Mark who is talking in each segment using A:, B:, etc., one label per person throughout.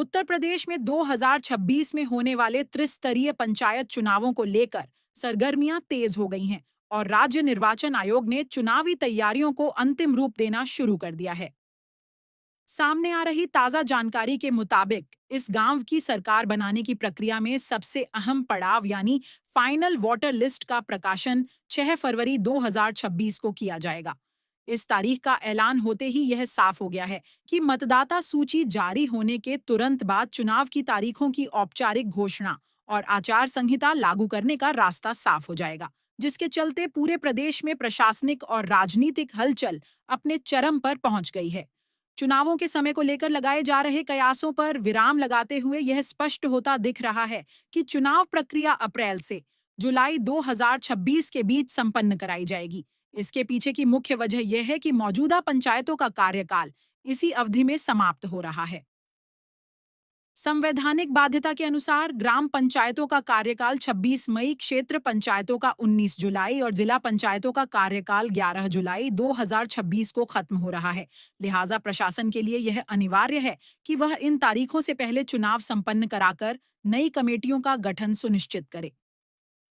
A: उत्तर प्रदेश में 2026 में होने वाले त्रिस्तरीय पंचायत चुनावों को लेकर सरगर्मियां तेज हो गई हैं और राज्य निर्वाचन आयोग ने चुनावी तैयारियों को अंतिम रूप देना शुरू कर दिया है। सामने आ रही ताजा जानकारी के मुताबिक इस गांव की सरकार बनाने की प्रक्रिया में सबसे अहम पड़ाव यानी फाइनल वोटर लिस्ट का प्रकाशन 6 फरवरी 2026 को किया जाएगा। इस तारीख का ऐलान होते ही यह साफ हो गया है कि मतदाता सूची जारी होने के तुरंत बाद चुनाव की तारीखों की औपचारिक घोषणा और आचार संहिता लागू करने का रास्ता साफ हो जाएगा, जिसके चलते पूरे प्रदेश में प्रशासनिक और राजनीतिक हलचल अपने चरम पर पहुंच गई है। चुनावों के समय को लेकर लगाए जा रहे कयासों पर विराम लगाते हुए यह स्पष्ट होता दिख रहा है कि चुनाव प्रक्रिया अप्रैल से जुलाई 2026 के बीच संपन्न कराई जाएगी। इसके पीछे की मुख्य वजह यह है कि मौजूदा पंचायतों का कार्यकाल इसी अवधि में समाप्त हो रहा है। संवैधानिक बाध्यता के अनुसार ग्राम पंचायतों का कार्यकाल 26 मई, क्षेत्र पंचायतों का 19 जुलाई और जिला पंचायतों का कार्यकाल 11 जुलाई 2026 को खत्म हो रहा है। लिहाजा प्रशासन के लिए यह अनिवार्य है कि वह इन तारीखों से पहले चुनाव संपन्न कराकर नई कमेटियों का गठन सुनिश्चित करे।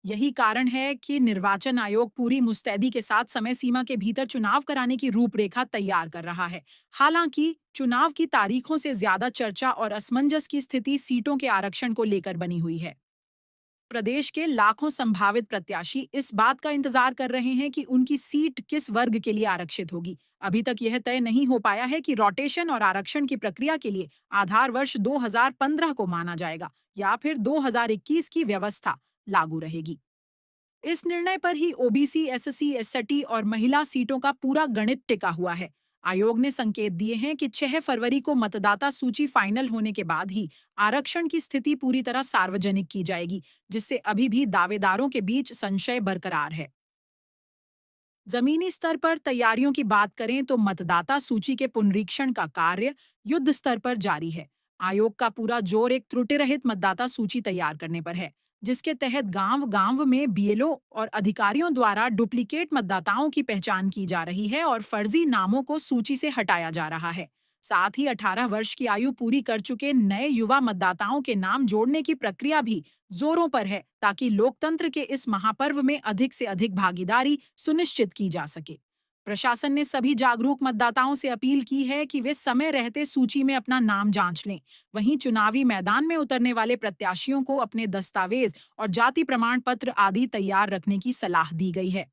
A: यही कारण है कि निर्वाचन आयोग पूरी मुस्तैदी के साथ समय सीमा के भीतर चुनाव कराने की रूपरेखा तैयार कर रहा है। हालांकि चुनाव की तारीखों से ज्यादा चर्चा और असमंजस की स्थिति सीटों के आरक्षण को लेकर बनी हुई है। प्रदेश के लाखों संभावित प्रत्याशी इस बात का इंतजार कर रहे हैं कि उनकी सीट किस वर्ग के लिए आरक्षित होगी। अभी तक यह तय नहीं हो पाया है कि रोटेशन और आरक्षण की प्रक्रिया के लिए आधार वर्ष 2015 को माना जाएगा या फिर 2021 की व्यवस्था लागू रहेगी। इस निर्णय पर ही ओबीसी, एससी, एसटी और महिला सीटों का पूरा गणित टिका हुआ है। आयोग ने संकेत दिए हैं कि 6 फरवरी को मतदाता सूची फाइनल होने के बाद ही आरक्षण की स्थिति पूरी तरह सार्वजनिक की जाएगी, जिससे अभी भी दावेदारों के बीच संशय बरकरार है। जमीनी स्तर पर तैयारियों की बात करें तो मतदाता सूची के पुनरीक्षण का कार्य युद्ध स्तर पर जारी है। आयोग का पूरा जोर एक त्रुटि रहित मतदाता सूची तैयार करने पर है, जिसके तहत गांव-गांव में बीएलओ और अधिकारियों द्वारा डुप्लीकेट मतदाताओं की पहचान की जा रही है और फर्जी नामों को सूची से हटाया जा रहा है। साथ ही 18 वर्ष की आयु पूरी कर चुके नए युवा मतदाताओं के नाम जोड़ने की प्रक्रिया भी जोरों पर है, ताकि लोकतंत्र के इस महापर्व में अधिक से अधिक भागीदारी सुनिश्चित की जा सके। प्रशासन ने सभी जागरूक मतदाताओं से अपील की है कि वे समय रहते सूची में अपना नाम जांच लें। वहीं चुनावी मैदान में उतरने वाले प्रत्याशियों को अपने दस्तावेज और जाति प्रमाण पत्र आदि तैयार रखने की सलाह दी गई है।